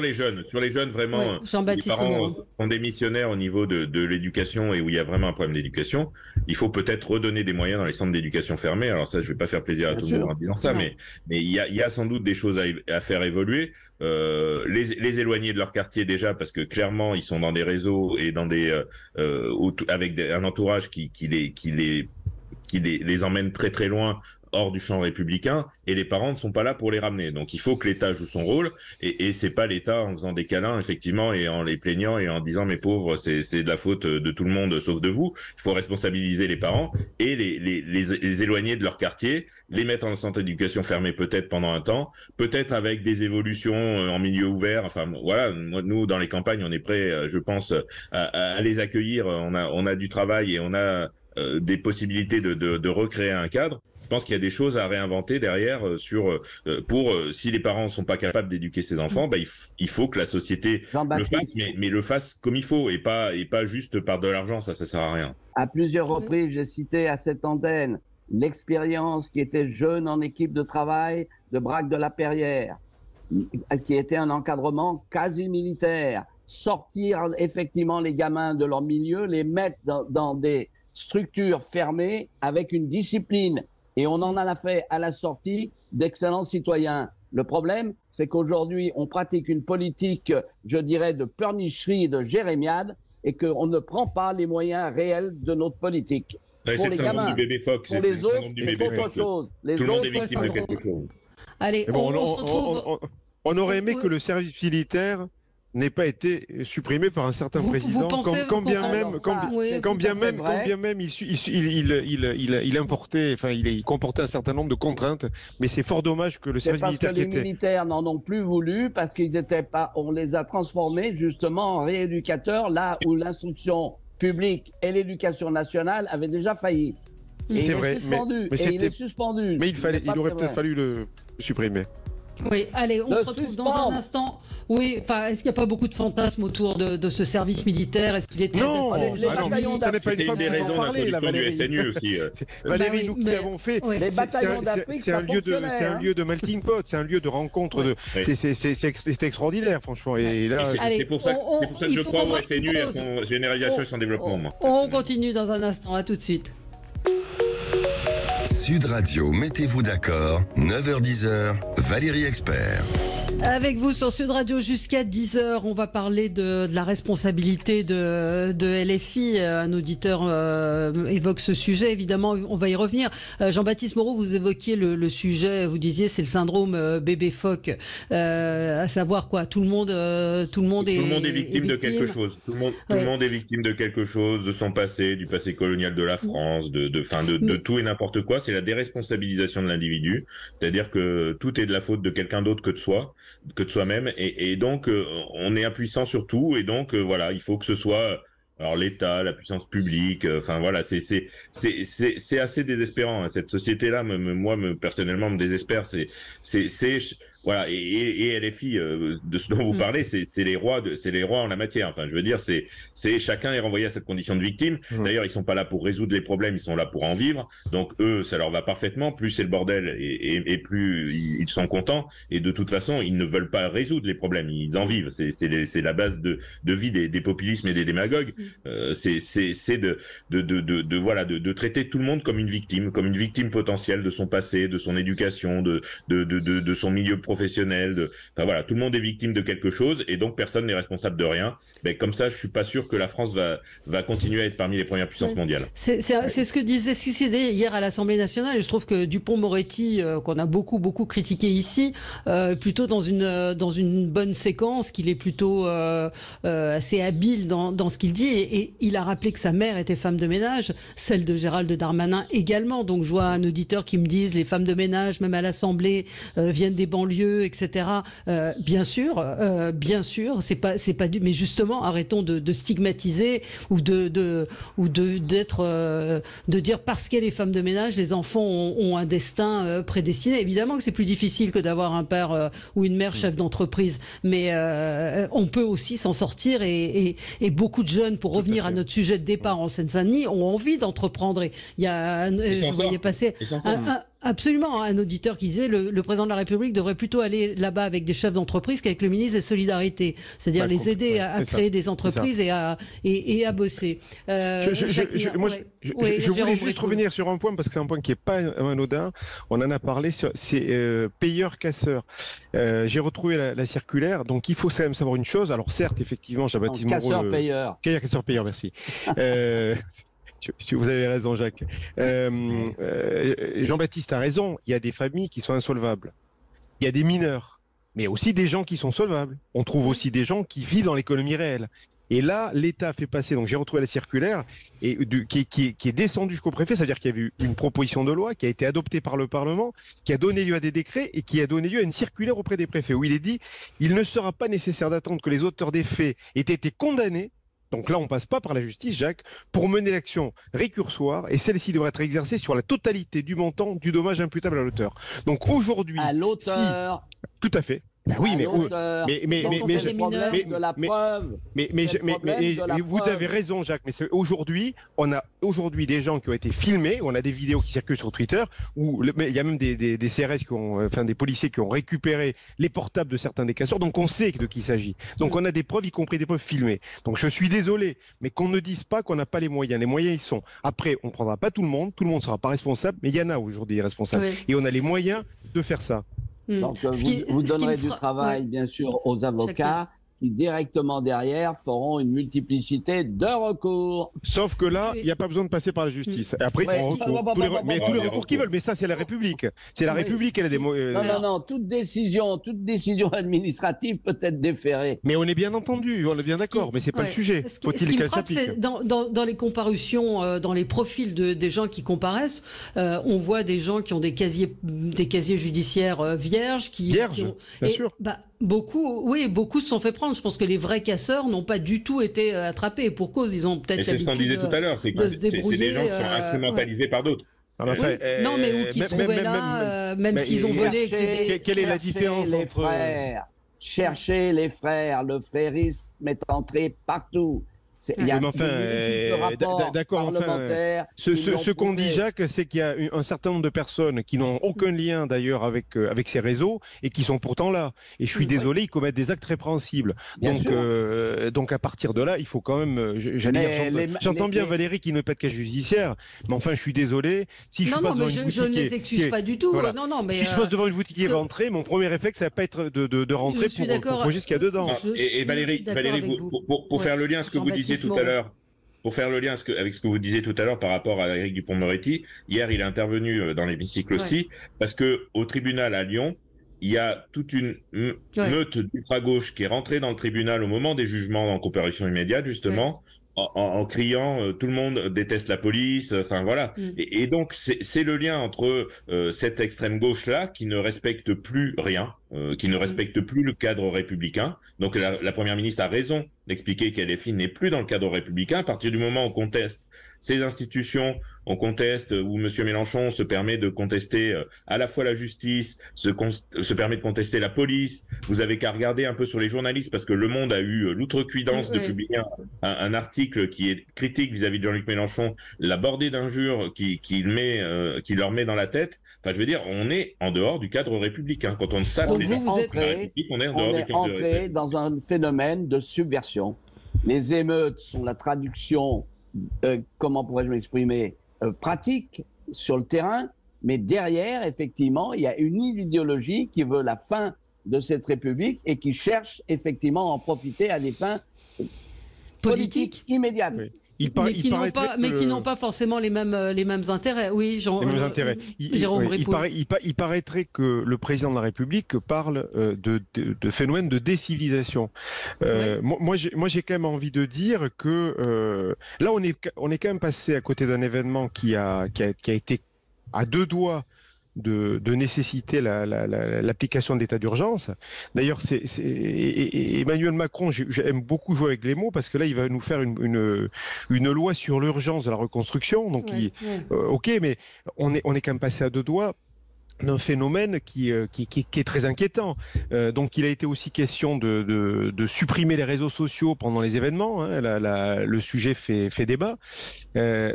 les jeunes vraiment, les parents sont des missionnaires au niveau de l'éducation et où il y a vraiment un problème d'éducation. Il faut peut-être redonner des moyens dans les centres d'éducation fermés. Alors ça, je vais pas faire plaisir à tout le monde en disant ça, mais il y a sans doute des choses à faire évoluer. Les éloigner de leur quartier déjà, parce que clairement, ils sont dans des réseaux et dans avec un entourage qui les emmène très très loin hors du champ républicain, et les parents ne sont pas là pour les ramener. Donc il faut que l'État joue son rôle, et c'est pas l'État en faisant des câlins effectivement et en les plaignant et en disant mes pauvres, c'est de la faute de tout le monde sauf de vous. Il faut responsabiliser les parents et les éloigner de leur quartier, les mettre en centre d'éducation fermé peut-être pendant un temps, peut-être avec des évolutions en milieu ouvert. Enfin voilà, nous dans les campagnes on est prêts, je pense, à les accueillir. On a du travail et on a des possibilités de recréer un cadre. Je pense qu'il y a des choses à réinventer derrière si les parents ne sont pas capables d'éduquer ses enfants, il faut que la société le fasse, mais le fasse comme il faut et pas juste par de l'argent, ça sert à rien. À plusieurs reprises, j'ai cité à cette antenne l'expérience qui était jeune en équipe de travail de Braque de la Perrière, qui était un encadrement quasi militaire. Sortir effectivement les gamins de leur milieu, les mettre dans des structures fermées avec une discipline. Et on en a fait à la sortie d'excellents citoyens. Le problème, c'est qu'aujourd'hui, on pratique une politique, je dirais, de pleurnicherie et de jérémiade, et qu'on ne prend pas les moyens réels de notre politique. Ouais, c'est le syndrome du bébé phoque. Pour les autres, c'est autre chose. Tout le monde est victime de quelque chose. Allez, on se retrouve... On aurait aimé que le service militaire n'ait pas été supprimé par un certain président, quand bien même il importait, enfin il comportait un certain nombre de contraintes, mais c'est fort dommage que le service militaire les militaires n'en ont plus voulu parce qu'ils étaient pas, on les a transformés justement en rééducateurs là où l'instruction publique et l'éducation nationale avaient déjà failli. C'est vrai, il est suspendu. Mais il aurait peut-être fallu le supprimer. Oui, allez, on se retrouve dans un instant. Oui, enfin, est-ce qu'il n'y a pas beaucoup de fantasmes autour de ce service militaire? Est-ce qu'il était... Non, les bataillons d'Afrique. C'était une des raisons d'introduction du SNU aussi. Valérie, nous qui l'avons fait, les bataillons d'Afrique, c'est un lieu de melting pot, c'est un lieu de rencontre. C'est extraordinaire, franchement. Et là, c'est pour ça que je crois au SNU et à son généralisation et son développement. On continue dans un instant. À tout de suite. Sud Radio, mettez-vous d'accord, 9h-10h, Valérie Expert. Avec vous sur Sud Radio jusqu'à 10h, on va parler de la responsabilité de LFI. Un auditeur évoque ce sujet, évidemment, on va y revenir. Jean-Baptiste Moreau, vous évoquiez le sujet, vous disiez c'est le syndrome bébé phoque, à savoir quoi, tout le monde est victime de quelque chose. Tout le monde est victime de quelque chose, de son passé, du passé colonial de la France, de tout et n'importe quoi. C'est la déresponsabilisation de l'individu, c'est-à-dire que tout est de la faute de quelqu'un d'autre que de soi-même, et donc on est impuissant sur tout, et donc voilà, il faut que ce soit alors l'État, la puissance publique, enfin voilà, c'est assez désespérant, hein. Cette société-là, moi personnellement me désespère. Voilà, et LFI, de ce dont vous parlez, c'est les rois en la matière. Enfin, je veux dire, c'est chacun est renvoyé à cette condition de victime. D'ailleurs, ils sont pas là pour résoudre les problèmes, ils sont là pour en vivre. Donc eux, ça leur va parfaitement. Plus c'est le bordel et plus ils sont contents. Et de toute façon, ils ne veulent pas résoudre les problèmes, ils en vivent. C'est la base de vie des populismes et des démagogues. C'est de traiter tout le monde comme une victime potentielle de son passé, de son éducation, de son milieu professionnel, enfin voilà, tout le monde est victime de quelque chose et donc personne n'est responsable de rien. Mais comme ça, je suis pas sûr que la France va continuer à être parmi les premières puissances mondiales. C'est ce que disait Cicédée hier à l'Assemblée nationale, et je trouve que Dupond-Moretti, qu'on a beaucoup critiqué ici, plutôt dans une bonne séquence, qu'il est plutôt assez habile dans ce qu'il dit, et il a rappelé que sa mère était femme de ménage, celle de Gérald Darmanin également. Donc je vois un auditeur qui me dise les femmes de ménage, même à l'Assemblée, viennent des banlieues. lieux, etc. Bien sûr, c'est pas du. Mais justement, arrêtons de stigmatiser ou de dire parce qu'elle est femme de ménage, les enfants ont un destin prédestiné. Évidemment que c'est plus difficile que d'avoir un père ou une mère chef d'entreprise, mais on peut aussi s'en sortir et beaucoup de jeunes, pour revenir à notre sujet de départ en Seine-Saint-Denis, ont envie d'entreprendre. Il y a, je voyais passer absolument un auditeur qui disait le président de la République devrait plutôt aller là-bas avec des chefs d'entreprise qu'avec le ministre des Solidarités, c'est-à-dire les aider à créer des entreprises et à bosser. Je voulais juste revenir sur un point, parce que c'est un point qui n'est pas anodin. On en a parlé, c'est payeur-casseur. J'ai retrouvé la circulaire, donc il faut quand même savoir une chose. Alors certes, effectivement, Jean-Baptiste Moreau... Casseur-payeur. Casseur-payeur, merci. Vous avez raison, Jacques. Jean-Baptiste a raison, il y a des familles qui sont insolvables. Il y a des mineurs, mais aussi des gens qui sont solvables. On trouve aussi des gens qui vivent dans l'économie réelle. Et là, l'État fait passer, donc j'ai retrouvé la circulaire, qui est descendue jusqu'au préfet, c'est-à-dire qu'il y avait eu une proposition de loi qui a été adoptée par le Parlement, qui a donné lieu à des décrets et qui a donné lieu à une circulaire auprès des préfets, où il est dit « Il ne sera pas nécessaire d'attendre que les auteurs des faits aient été condamnés ». Donc là, on ne passe pas par la justice, Jacques, pour mener l'action récursoire, et celle-ci devrait être exercée sur la totalité du montant du dommage imputable à l'auteur. Donc aujourd'hui... À l'auteur. Tout à fait. Ben oui, mais vous avez raison, Jacques. Mais aujourd'hui, on a des gens qui ont été filmés. On a des vidéos qui circulent sur Twitter où il y a même des CRS des policiers qui ont récupéré les portables de certains des casseurs. Donc on sait de qui il s'agit. Donc on a des preuves, y compris des preuves filmées. Donc je suis désolé, mais qu'on ne dise pas qu'on n'a pas les moyens. Les moyens, ils sont. Après, on ne prendra pas tout le monde ne sera pas responsable, mais il y en a aujourd'hui des responsables. Oui. Et on a les moyens de faire ça. Donc, vous donnerez du travail, bien sûr, aux avocats qui, directement derrière, feront une multiplicité de recours. Sauf que là, il n'y a pas besoin de passer par la justice. Et après, tous les recours qu'ils veulent. Mais ça, c'est la République. C'est la République, elle a des mots. Non. Toute décision administrative peut être déférée. Mais on est bien entendu, on est bien d'accord. Mais c'est pas le sujet. Faut-il qu'elle s'applique ? Dans les comparutions, dans les profils des gens qui comparaissent, on voit des gens qui ont des casiers judiciaires vierges. Bien sûr. Beaucoup se sont fait prendre. Je pense que les vrais casseurs n'ont pas du tout été attrapés. Et pour cause, ils ont peut-être. C'est ce qu'on disait tout à l'heure, c'est des gens qui sont instrumentalisés par d'autres. Non, mais où qui se trouvaient là, même s'ils ont volé, etc. Quelle est la différence entre Cherchez les frères, le frérisme est entré partout. Il y a d'accord. Ce qu'on dit, Jacques, c'est qu'il y a un certain nombre de personnes qui n'ont aucun lien d'ailleurs avec ces réseaux et qui sont pourtant là. Et je suis désolé, ils commettent des actes répréhensibles. Donc à partir de là, il faut quand même. J'entends bien Valérie qui ne pète qu'à judiciaire, mais enfin, je suis désolé. Si je passe devant une boutique, je ne les excuse pas du tout. Voilà. Si je passe devant une boutique et rentrer, mon premier réflexe, ça va pas être de rentrer pour faucher ce qu'il y a dedans. Et Valérie, pour faire le lien à ce que vous disiez tout à l'heure, avec ce que vous disiez tout à l'heure par rapport à Éric Dupond-Moretti, hier il est intervenu dans l'hémicycle aussi, parce que au tribunal à Lyon, il y a toute une meute d'ultra-gauche qui est rentrée dans le tribunal au moment des jugements en comparution immédiate, justement, en criant tout le monde déteste la police, enfin voilà. Et donc c'est le lien entre cette extrême gauche là qui ne respecte plus rien, qui ne respecte plus le cadre républicain. Donc la première ministre a raison d'expliquer qu'LFI n'est plus dans le cadre républicain. À partir du moment où on conteste ces institutions, on conteste, où M. Mélenchon se permet de contester à la fois la justice, se permet de contester la police. Vous avez qu'à regarder un peu sur les journalistes, parce que Le Monde a eu l'outrecuidance de publier un article qui est critique vis-à-vis de Jean-Luc Mélenchon, la bordée d'injures qui leur met dans la tête. Enfin, je veux dire, on est en dehors du cadre républicain. Quand on s'applique la République, on est en dehors du cadre républicain. On est entré dans un phénomène de subversion. Les émeutes sont la traduction, comment pourrais-je m'exprimer, pratique sur le terrain, mais derrière, effectivement, il y a une idéologie qui veut la fin de cette République et qui cherche effectivement à en profiter à des fins politiques immédiates. Oui. Mais qui n'ont pas forcément les mêmes intérêts. Oui, les mêmes intérêts. Il paraîtrait que le président de la République parle de phénomène de décivilisation. Moi, j'ai quand même envie de dire que là, on est quand même passé à côté d'un événement qui a été à deux doigts de nécessiter l'application de l'état d'urgence. D'ailleurs, Emmanuel Macron, j'aime beaucoup jouer avec les mots parce que là, il va nous faire une loi sur l'urgence de la reconstruction. Donc, ok, mais on est quand même passé à deux doigts d'un phénomène qui est très inquiétant. Donc, il a été aussi question de supprimer les réseaux sociaux pendant les événements. Hein. Le sujet fait débat.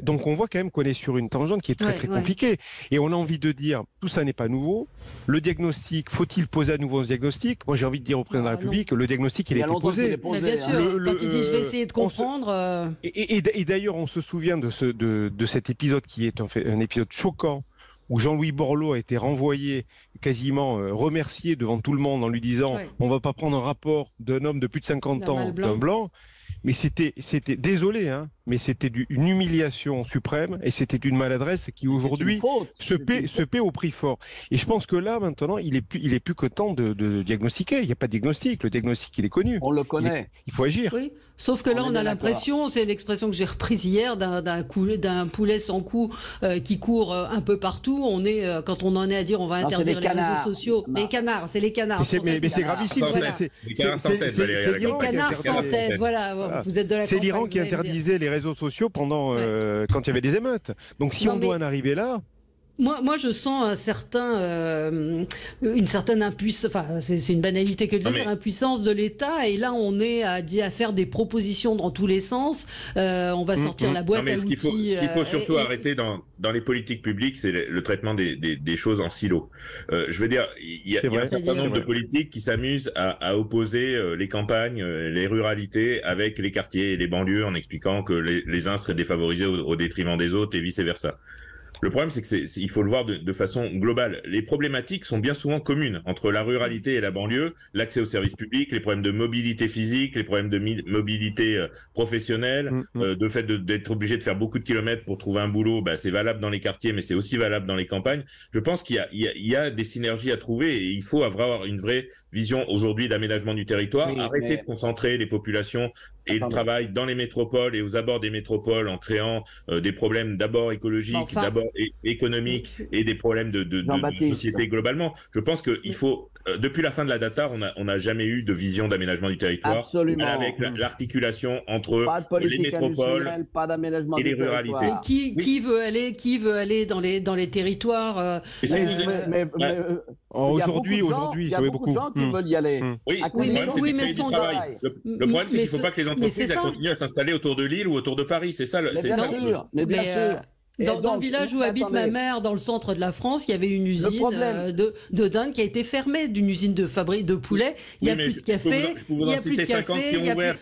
Donc, on voit quand même qu'on est sur une tangente qui est très compliquée. Et on a envie de dire, tout ça n'est pas nouveau. Le diagnostic, faut-il poser à nouveau un diagnostic? Moi, j'ai envie de dire au président de la République, le diagnostic, il a été posé. Mais bien sûr, quand il dit, je vais essayer de comprendre... Et d'ailleurs, on se souvient de cet épisode qui est un épisode choquant, où Jean-Louis Borloo a été renvoyé, quasiment remercié devant tout le monde en lui disant on ne va pas prendre un rapport d'un homme de plus de 50 ans, d'un blanc. Mais c'était désolé, hein, mais c'était une humiliation suprême et c'était une maladresse qui aujourd'hui se paie au prix fort. Et je pense que là, maintenant, il est plus que temps de diagnostiquer. Il n'y a pas de diagnostic. Le diagnostic, il est connu. On le connaît. Il faut agir. Oui. Sauf que là, on a l'impression, c'est l'expression que j'ai reprise hier, d'un poulet sans cou qui court un peu partout. Quand on en est à dire on va interdire les réseaux sociaux. Les canards, c'est les canards. Mais c'est gravissime. C'est les canards sans tête. Voilà, vous êtes de la C'est l'Iran qui interdisait les réseaux sociaux pendant quand il y avait des émeutes. Donc si on doit en arriver là... Moi, je sens une certaine impuissance, enfin, c'est une banalité que de dire, impuissance de l'État. Et là, on est à faire des propositions dans tous les sens. On va sortir la boîte à outils. Ce qu'il faut surtout arrêter dans les politiques publiques, c'est le traitement des choses en silo. Je veux dire, il y a un certain nombre de politiques qui s'amusent à opposer les campagnes, les ruralités avec les quartiers et les banlieues en expliquant que les uns seraient défavorisés au détriment des autres et vice-versa. Le problème, c'est il faut le voir de façon globale. Les problématiques sont bien souvent communes entre la ruralité et la banlieue, l'accès aux services publics, les problèmes de mobilité physique, les problèmes de mobilité professionnelle, de fait d'être obligé de faire beaucoup de kilomètres pour trouver un boulot. C'est valable dans les quartiers, mais c'est aussi valable dans les campagnes. Je pense qu'il y a des synergies à trouver et il faut avoir une vraie vision aujourd'hui d'aménagement du territoire, arrêter de concentrer les populations et le travail dans les métropoles et aux abords des métropoles en créant des problèmes d'abord écologiques, d'abord économiques et des problèmes de société globalement. Je pense qu'il faut, depuis la fin de la data, on n'a jamais eu de vision d'aménagement du territoire. Absolument. Avec l'articulation entre les métropoles et les ruralités. Qui veut aller dans les territoires Aujourd'hui, il y a beaucoup de gens qui veulent y aller. Oui, mais son travail. Le problème, c'est qu'il ne faut pas que les entreprises continuent à s'installer autour de Lille ou autour de Paris. C'est ça. Mais bien sûr. Dans le village où habite ma mère, dans le centre de la France, il y avait une usine de dinde qui a été fermée, d'une usine de fabrique de poulet. Il n'y a plus de café. Je peux vous en citer 50 qui ont ouvert.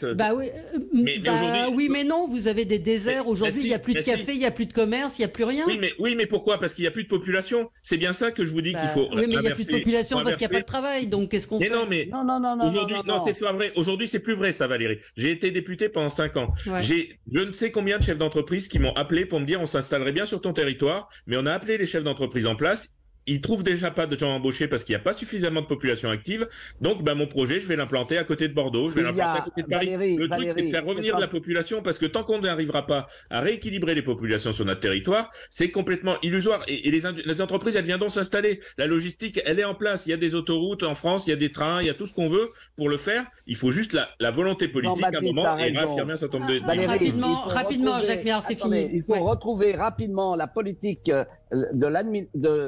Oui, mais non, vous avez des déserts. Aujourd'hui, il n'y a plus de café, il n'y a plus de commerce, il n'y a plus rien. Oui, mais pourquoi? Parce qu'il n'y a plus de population. C'est bien ça que je vous dis qu'il faut. Oui, mais il n'y a plus de population parce qu'il n'y a pas de travail. Donc, qu'est-ce qu'on fait? Non. Aujourd'hui, non, c'est pas vrai. Aujourd'hui, c'est plus vrai, ça, Valérie. J'ai été député pendant 5 ans. J'ai je ne sais combien de chefs d'entreprise qui m'ont appelé pour me dire on s'installerait bien sur ton territoire, mais on a appelé les chefs d'entreprise en place. Ils trouvent déjà pas de gens embauchés parce qu'il n'y a pas suffisamment de population active. Donc, mon projet, je vais l'implanter à côté de Bordeaux, je vais l'implanter à côté de Paris. Le truc, c'est de faire revenir de la population parce que tant qu'on n'arrivera pas à rééquilibrer les populations sur notre territoire, c'est complètement illusoire. Et les entreprises, elles viendront s'installer. La logistique, elle est en place. Il y a des autoroutes en France, il y a des trains, il y a tout ce qu'on veut pour le faire. Il faut juste la volonté politique à un moment et réaffirmer un certain nombre de... Rapidement, Jacques Méard, c'est fini. Il faut retrouver rapidement la politique de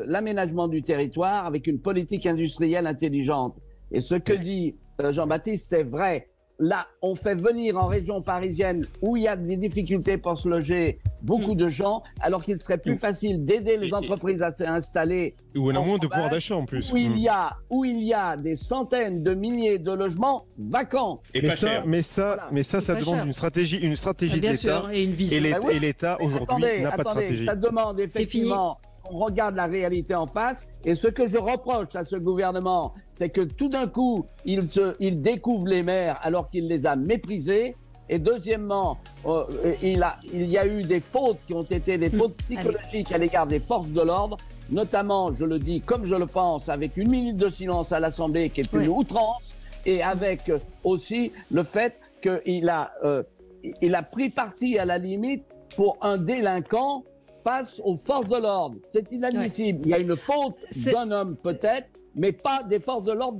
l'aménagement du territoire avec une politique industrielle intelligente. Et ce que dit Jean-Baptiste est vrai. Là, on fait venir en région parisienne où il y a des difficultés pour se loger beaucoup de gens, alors qu'il serait plus facile d'aider les entreprises à s'installer. Où on a moins de pouvoir d'achat en plus. Où il y a des centaines de milliers de logements vacants. Et pas cher. Mais ça demande une stratégie de l'État. Et l'État aujourd'hui n'a pas de stratégie. Ça demande effectivement qu'on regarde la réalité en face. Et ce que je reproche à ce gouvernement, c'est que tout d'un coup, il découvre les maires alors qu'il les a méprisés. Et deuxièmement, il y a eu des fautes qui ont été des fautes psychologiques à l'égard des forces de l'ordre, notamment, je le dis comme je le pense, avec une minute de silence à l'Assemblée qui est une outrance, et avec aussi le fait qu'il a pris parti à la limite pour un délinquant face aux forces de l'ordre. C'est inadmissible. Il y a une faute d'un homme peut-être, mais pas des forces de l'ordre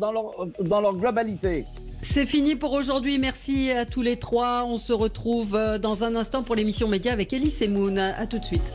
dans leur globalité. C'est fini pour aujourd'hui. Merci à tous les trois. On se retrouve dans un instant pour l'émission Média avec Elie Semoun. À tout de suite.